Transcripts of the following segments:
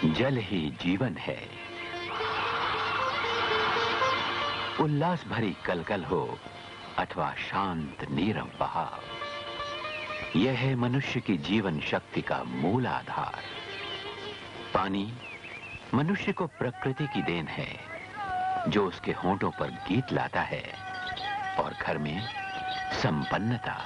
जल ही जीवन है। उल्लास भरी कलकल हो अथवा शांत नीरव बहाव, यह है मनुष्य की जीवन शक्ति का मूल आधार। पानी मनुष्य को प्रकृति की देन है, जो उसके होंठों पर गीत लाता है और घर में संपन्नता।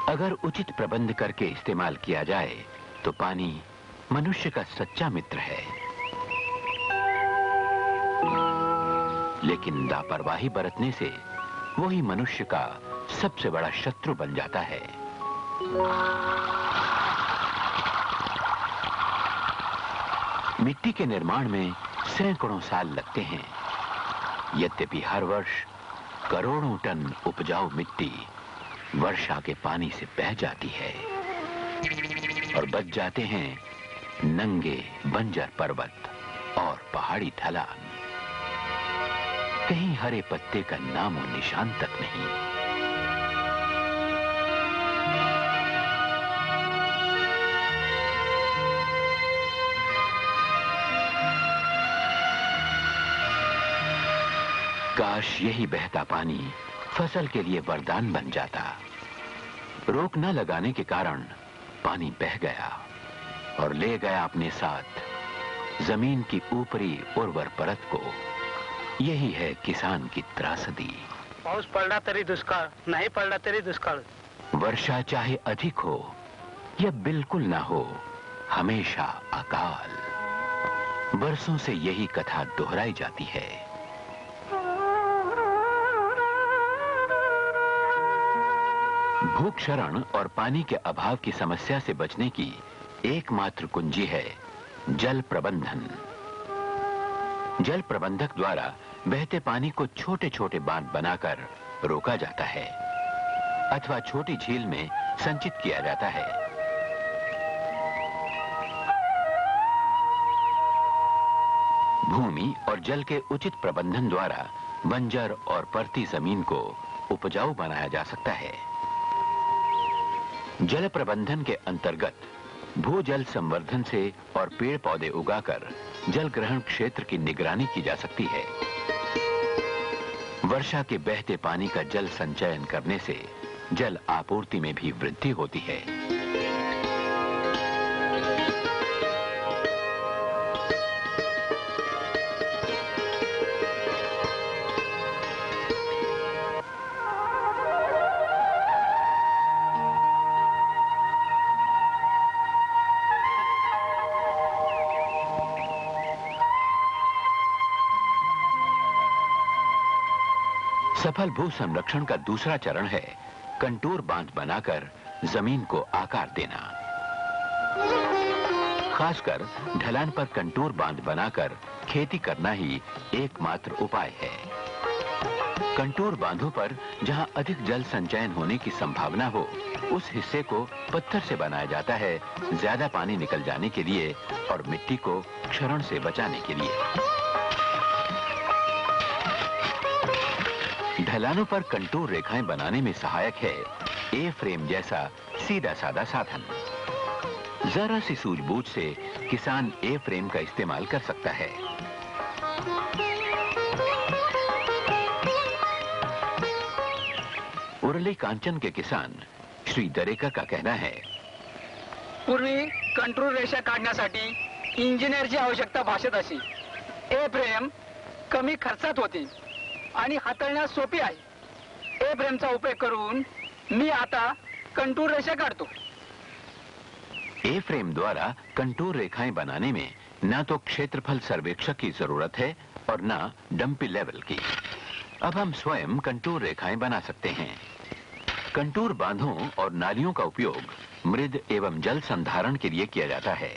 अगर उचित प्रबंध करके इस्तेमाल किया जाए तो पानी मनुष्य का सच्चा मित्र है, लेकिन लापरवाही बरतने से वही मनुष्य का सबसे बड़ा शत्रु बन जाता है। मिट्टी के निर्माण में सैकड़ों साल लगते हैं, यद्यपि हर वर्ष करोड़ों टन उपजाऊ मिट्टी वर्षा के पानी से बह जाती है और बच जाते हैं नंगे बंजर पर्वत और पहाड़ी ढलान। कहीं हरे पत्ते का नामो निशान तक नहीं। काश यही बहता पानी फसल के लिए वरदान बन जाता। रोक न लगाने के कारण पानी बह गया और ले गया अपने साथ जमीन की ऊपरी उर्वर परत को। यही है किसान की त्रासदी। पाऊस पडला तरी दुष्काळ, नहीं पडला तरी दुष्काळ। वर्षा चाहे अधिक हो या बिल्कुल ना हो, हमेशा अकाल। बरसों से यही कथा दोहराई जाती है। भूक्षरण और पानी के अभाव की समस्या से बचने की एकमात्र कुंजी है जल प्रबंधन। जल प्रबंधक द्वारा बहते पानी को छोटे छोटे बांध बनाकर रोका जाता है अथवा छोटी झील में संचित किया जाता है। भूमि और जल के उचित प्रबंधन द्वारा बंजर और परती जमीन को उपजाऊ बनाया जा सकता है। जल प्रबंधन के अंतर्गत भूजल संवर्धन से और पेड़ पौधे उगाकर जल ग्रहण क्षेत्र की निगरानी की जा सकती है। वर्षा के बहते पानी का जल संचयन करने से जल आपूर्ति में भी वृद्धि होती है। सफल भू संरक्षण का दूसरा चरण है कंटूर बांध बनाकर जमीन को आकार देना। खासकर ढलान पर कंटूर बांध बनाकर खेती करना ही एकमात्र उपाय है। कंटूर बांधों पर जहां अधिक जल संचयन होने की संभावना हो, उस हिस्से को पत्थर से बनाया जाता है, ज्यादा पानी निकल जाने के लिए और मिट्टी को क्षरण से बचाने के लिए। ढलानों पर कंटूर रेखाएं बनाने में सहायक है ए फ्रेम जैसा सीधा साधा साधन। जरा सी सूझबूझ से किसान ए फ्रेम का इस्तेमाल कर सकता है। उरली कांचन के किसान श्री दरेकर का कहना है, पूर्वी कंटूर रेषा काढण्यासाठी इंजिनियरची आवश्यकता भासत अशी। ए फ्रेम कमी खर्चात होती आणि हाताळण्यास सोपी आहे। ए फ्रेमचा उपयोग करून मी आता कंटूर रेषा काढतो। ए फ्रेम द्वारा कंटूर रेखाएं बनाने में न तो क्षेत्रफल सर्वेक्षक की जरूरत है और न डंपी लेवल की। अब हम स्वयं कंटूर रेखाएं बना सकते हैं। कंटूर बांधों और नालियों का उपयोग मृद एवं जल संधारण के लिए किया जाता है।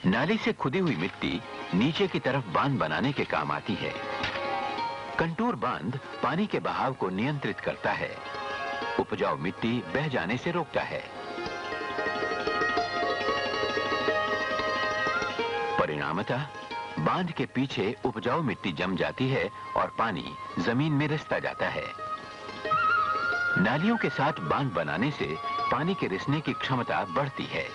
नाली से खुदी हुई मिट्टी नीचे की तरफ बांध बनाने के काम आती है। कंटूर बांध पानी के बहाव को नियंत्रित करता है, उपजाऊ मिट्टी बह जाने से रोकता है। परिणामतः बांध के पीछे उपजाऊ मिट्टी जम जाती है और पानी जमीन में रिसता जाता है। नालियों के साथ बांध बनाने से पानी के रिसने की क्षमता बढ़ती है।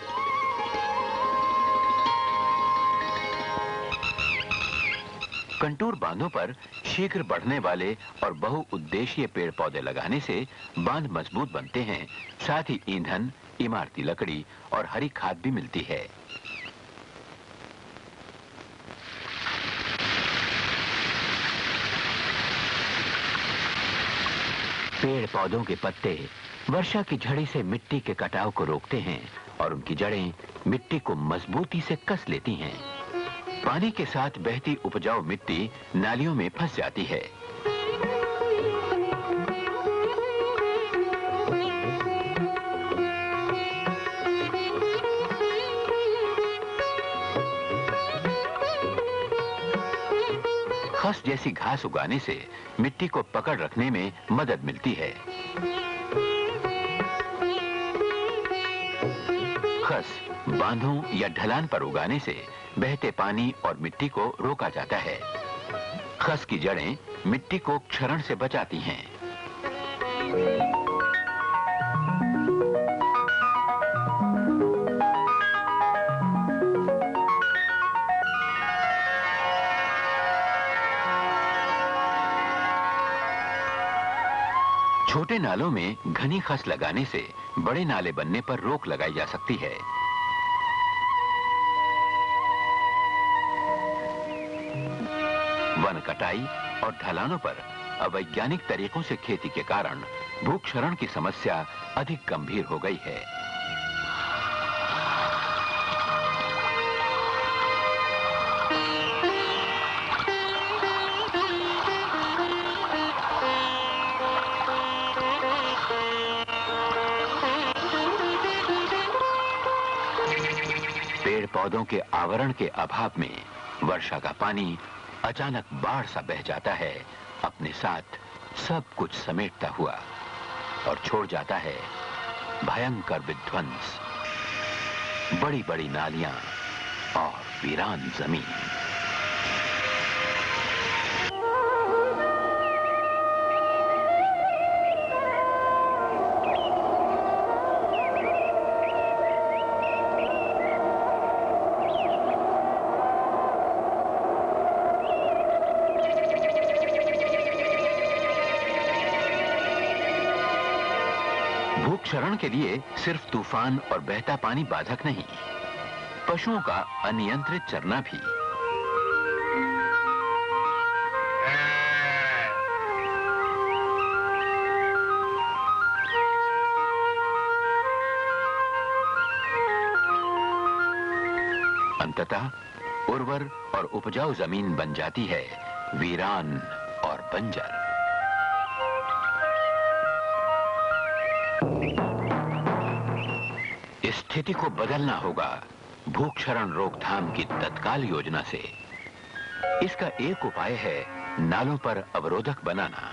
कंटूर बांधों पर शीघ्र बढ़ने वाले और बहुउद्देशीय पेड़ पौधे लगाने से बांध मजबूत बनते हैं, साथ ही ईंधन, इमारती लकड़ी और हरी खाद भी मिलती है। पेड़ पौधों के पत्ते वर्षा की झड़ी से मिट्टी के कटाव को रोकते हैं और उनकी जड़ें मिट्टी को मजबूती से कस लेती हैं। पानी के साथ बहती उपजाऊ मिट्टी नालियों में फंस जाती है। खस जैसी घास उगाने से मिट्टी को पकड़ रखने में मदद मिलती है। खस बांधों या ढलान पर उगाने से बहते पानी और मिट्टी को रोका जाता है। खस की जड़ें मिट्टी को क्षरण से बचाती हैं। छोटे नालों में घनी खस लगाने से बड़े नाले बनने पर रोक लगाई जा सकती है। वन कटाई और ढलानों पर अवैज्ञानिक तरीकों से खेती के कारण भूक्षरण की समस्या अधिक गंभीर हो गई है। पेड़ पौधों के आवरण के अभाव में वर्षा का पानी अचानक बाढ़ सा बह जाता है, अपने साथ सब कुछ समेटता हुआ, और छोड़ जाता है भयंकर विध्वंस, बड़ी बड़ी नालियां और वीरान जमीन। भूक्षरण के लिए सिर्फ तूफान और बहता पानी बाधक नहीं, पशुओं का अनियंत्रित चरना भी। अंततः उर्वर और उपजाऊ जमीन बन जाती है वीरान और बंजर। इस स्थिति को बदलना होगा भूक्षरण रोकथाम की तत्काल योजना से। इसका एक उपाय है नालों पर अवरोधक बनाना।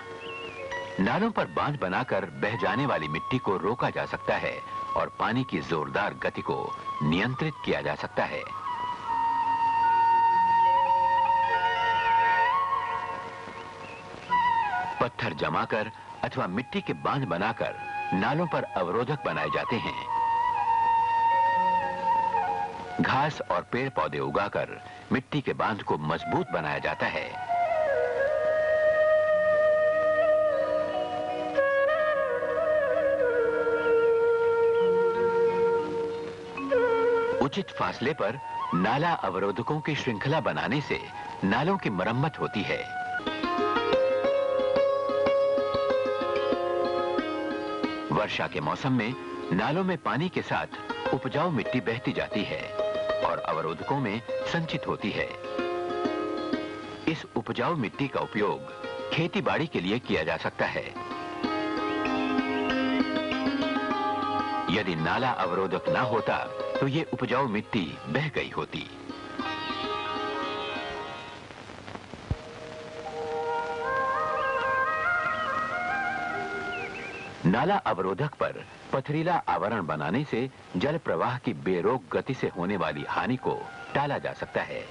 नालों पर बांध बनाकर बह जाने वाली मिट्टी को रोका जा सकता है और पानी की जोरदार गति को नियंत्रित किया जा सकता है। पत्थर जमाकर अथवा मिट्टी के बांध बनाकर नालों पर अवरोधक बनाए जाते हैं। घास और पेड़ पौधे उगाकर मिट्टी के बांध को मजबूत बनाया जाता है। उचित फासले पर नाला अवरोधकों की श्रृंखला बनाने से नालों की मरम्मत होती है। वर्षा के मौसम में नालों में पानी के साथ उपजाऊ मिट्टी बहती जाती है और अवरोधकों में संचित होती है। इस उपजाऊ मिट्टी का उपयोग खेती बाड़ी के लिए किया जा सकता है। यदि नाला अवरोधक ना होता तो ये उपजाऊ मिट्टी बह गई होती। नाला अवरोधक पर पथरीला आवरण बनाने से जल प्रवाह की बेरोक गति से होने वाली हानि को टाला जा सकता है।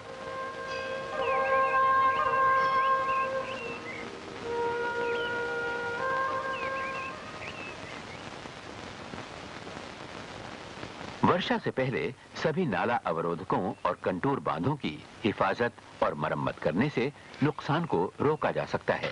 वर्षा से पहले सभी नाला अवरोधकों और कंटूर बांधों की हिफाजत और मरम्मत करने से नुकसान को रोका जा सकता है।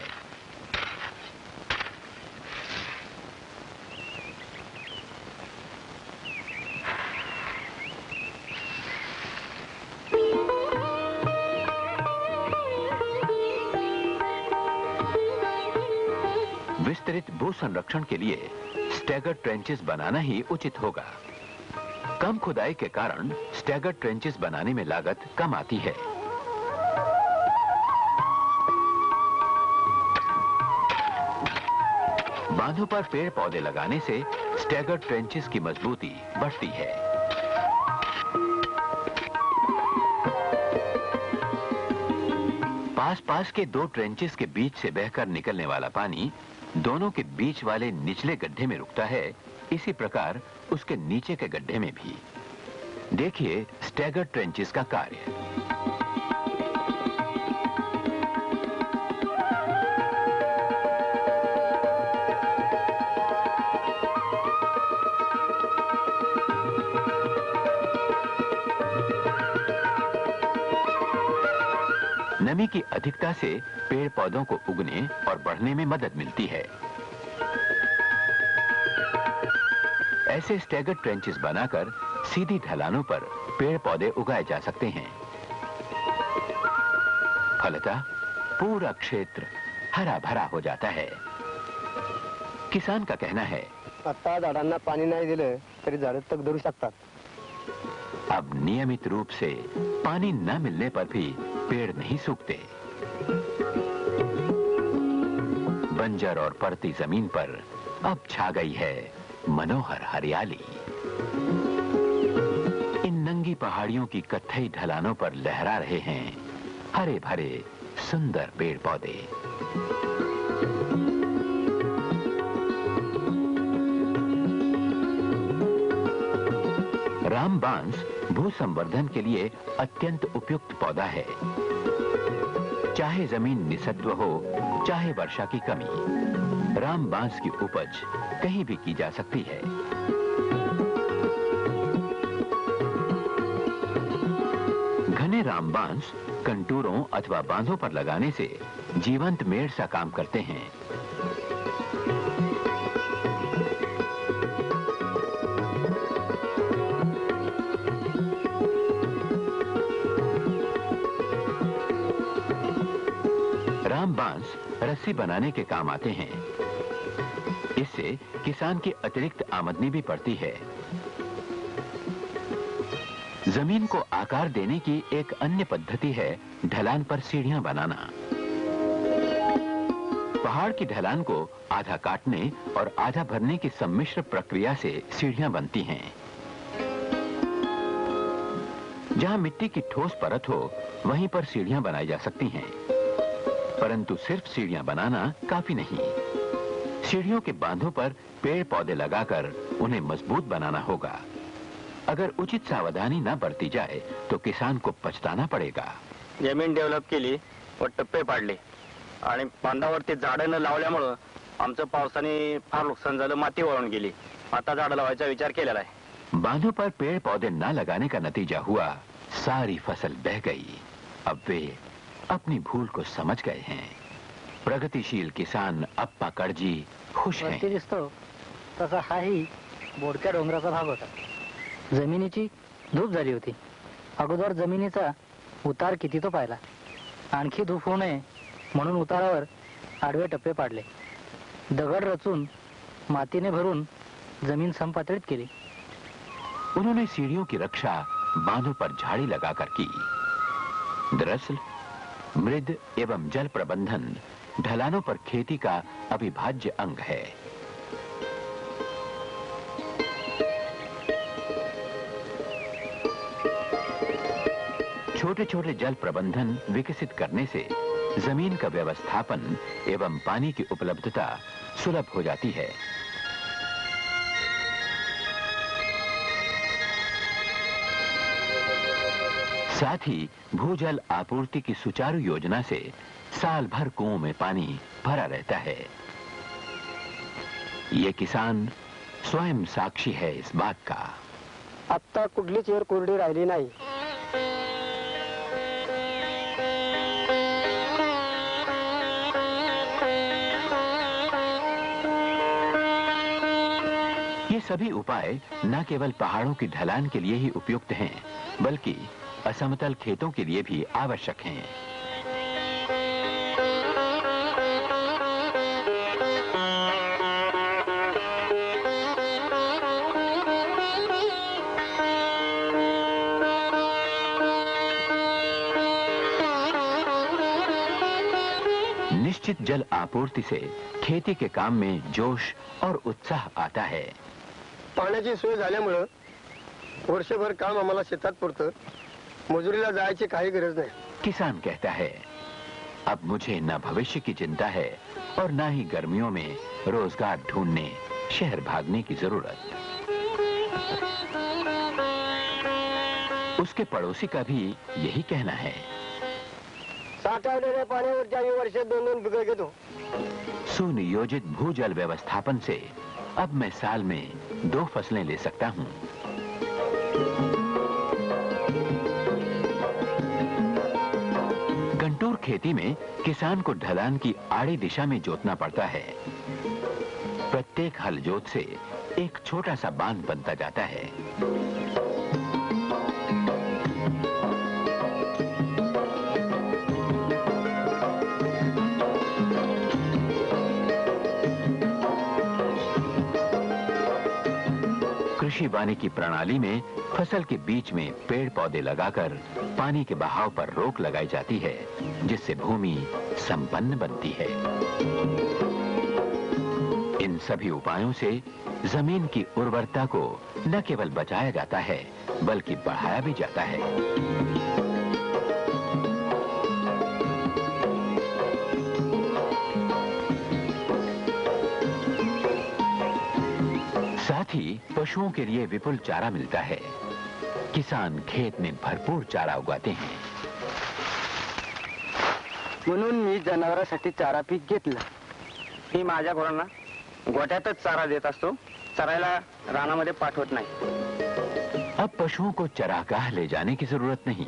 विस्तृत भू संरक्षण के लिए स्टैगर ट्रेंचेस बनाना ही उचित होगा। कम खुदाई के कारण स्टैगर ट्रेंचेस बनाने में लागत कम आती है। बांधों पर पेड़ पौधे लगाने से स्टैगर ट्रेंचेस की मजबूती बढ़ती है। पास के दो ट्रेंचेस के बीच से बहकर निकलने वाला पानी दोनों के बीच वाले निचले गड्ढे में रुकता है। इसी प्रकार उसके नीचे के गड्ढे में भी। देखिए स्टैगर ट्रेंचेस का कार्य। नमी की अधिकता से पेड़ पौधों को उगने और बढ़ने में मदद मिलती है। ऐसे स्टैगर ट्रेंचेस बनाकर सीधी ढलानों पर पेड़ पौधे उगाए जा सकते हैं। फलतः पूरा क्षेत्र हरा भरा हो जाता है। किसान का कहना है, आता झाडांना पाणी नाही दिले तरी झाडे तग धरू शकतात। अब नियमित रूप से पानी न मिलने पर भी पेड़ नहीं सूखते। बंजर और पड़ती जमीन पर अब छा गई है मनोहर हरियाली। इन नंगी पहाड़ियों की कत्थई ढलानों पर लहरा रहे हैं हरे भरे सुंदर पेड़ पौधे। रामबांस भू संवर्धन के लिए अत्यंत उपयुक्त पौधा है। चाहे जमीन निसत्व हो, चाहे वर्षा की कमी, रामबांस की उपज कहीं भी की जा सकती है। घने रामबांस कंटूरों अथवा बांधों पर लगाने से जीवंत मेड़ सा काम करते हैं। रामबांस रस्सी बनाने के काम आते हैं। इससे किसान की अतिरिक्त आमदनी भी बढ़ती है। जमीन को आकार देने की एक अन्य पद्धति है ढलान पर सीढ़ियां बनाना। पहाड़ की ढलान को आधा काटने और आधा भरने की सम्मिश्र प्रक्रिया से सीढ़ियां बनती हैं। जहां मिट्टी की ठोस परत हो, वहीं पर सीढ़ियां बनाई जा सकती हैं। परंतु सिर्फ सीढ़ियां बनाना काफी नहीं। सीढ़ियों के बांधों पर पेड़ पौधे लगाकर उन्हें मजबूत बनाना होगा। अगर उचित सावधानी न बरती जाए तो किसान को पछताना पड़ेगा। जमीन डेव्हलप केली व टप्पे पाडले आणि बांधावरती झाडं न लावल्यामुळं आमचं पावसाने फार नुकसान झालं, माती वाळून गेली। आता झाडं लावायचा विचार केलेला आहे। बांधों पर पेड़ पौधे न लगाने का नतीजा हुआ सारी फसल बह गई। अब वे अपनी भूल को समझ गए हैं। प्रगतिशील किसान अप्पा कडजी खुश हैं। दिसतो तसा हाही बोडक्या डोंगराचा भाग होता। जमिनीची धूप झाली होती। अगोदर जमिनीचा उतार किती तो पाहिला। आणखी धूप होऊ नये म्हणून उतारावर आडवे टप्पे पाडले। दगड रचून मातीने भरून जमीन समपातळीत केली। उन्होंने सीढ़ियों की रक्षा बांधों पर झाड़ी लगाकर की। दरअसल मृद एवं जल प्रबंधन ढलानों पर खेती का अविभाज्य अंग है। छोटे छोटे जल प्रबंधन विकसित करने से जमीन का व्यवस्थापन एवं पानी की उपलब्धता सुलभ हो जाती है। साथ ही भूजल आपूर्ति की सुचारू योजना से साल भर कुओं में पानी भरा रहता है। ये किसान स्वयं साक्षी है इस बात का। आता कुठलीच एअर कोरडी राहिली नाही। ये सभी उपाय न केवल पहाड़ों की ढलान के लिए ही उपयुक्त हैं, बल्कि असमतल खेतों के लिए भी आवश्यक हैं। निश्चित जल आपूर्ति से खेती के काम में जोश और उत्साह आता है। पाण्याची सोय झाल्यामुळं वर्षभर काम आम्हाला शेतात पुरतं, मजुरीला जायची काही गरज नाही। किसान कहता है, अब मुझे न भविष्य की चिंता है और न ही गर्मियों में रोजगार ढूंढने शहर भागने की जरूरत। उसके पड़ोसी का भी यही कहना है। साठवलेल्या पाण्यावर आम्ही वर्ष 2-2 बिघड घेतो। सुनियोजित भूजल व्यवस्थापन से अब मैं साल में 2 फसलें ले सकता हूँ। गंटूर खेती में किसान को ढलान की आड़ी दिशा में जोतना पड़ता है। प्रत्येक हल जोत से एक छोटा सा बांध बनता जाता है। कृषि वानिकी प्रणाली में फसल के बीच में पेड़ पौधे लगाकर पानी के बहाव पर रोक लगाई जाती है, जिससे भूमि संपन्न बनती है। इन सभी उपायों से जमीन की उर्वरता को न केवल बचाया जाता है, बल्कि बढ़ाया भी जाता है। साथ ही पशुओं के लिए विपुल चारा मिलता है। किसान खेत में भरपूर चारा उगाते हैं। म्हणून मी जनावरांसाठी चारा पीक घेतलं। मी माझ्या गुरांना गोठ्यातच चारा देत असतो, चरायला रानामध्ये पाठवत नाही। अब पशुओं को चरागाह ले जाने की जरूरत नहीं।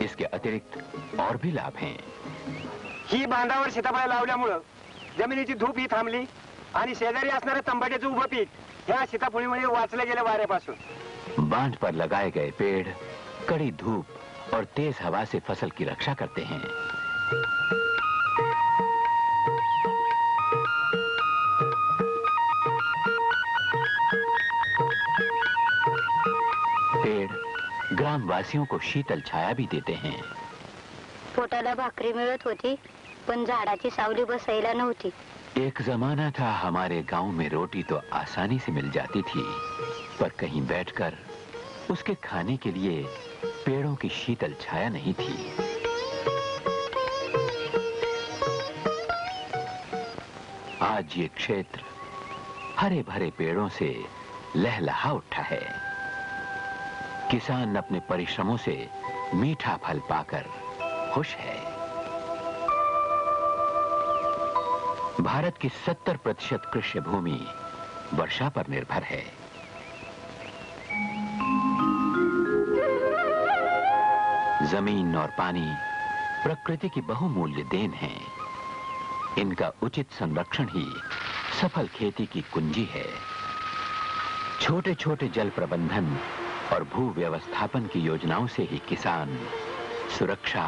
इसके अतिरिक्त और भी लाभ हैं। ही बांधावर सीताफळ लावल्यामुळं जमिनीची धूप ही थांबली आणि शेजारी असणारे तंबाट्याचं उभं पीक ह्या सीताफळीमुळे वाचले गेले वाऱ्यापासून। बांध पर लगाए गए पेड़ कड़ी धूप और तेज हवा से फसल की रक्षा करते हैं। पेड़ ग्रामवासियों को शीतल छाया भी देते हैं। पोटाला भाकरी मिळत होती, पण झाडाची सावली बसायला नव्हती। एक जमाना था हमारे गांव में रोटी तो आसानी से मिल जाती थी, पर कहीं बैठकर उसके खाने के लिए पेड़ों की शीतल छाया नहीं थी। आज ये क्षेत्र हरे भरे पेड़ों से लहलहा उठा है। किसान अपने परिश्रमों से मीठा फल पाकर खुश है। भारत की 70% कृषि भूमि वर्षा पर निर्भर है। जमीन और पानी प्रकृति की बहुमूल्य देन है। इनका उचित संरक्षण ही सफल खेती की कुंजी है। छोटे छोटे जल प्रबंधन और भू व्यवस्थापन की योजनाओं से ही किसान सुरक्षा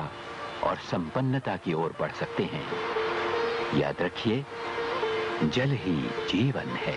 और संपन्नता की ओर बढ़ सकते हैं। याद रखिए, जल ही जीवन है।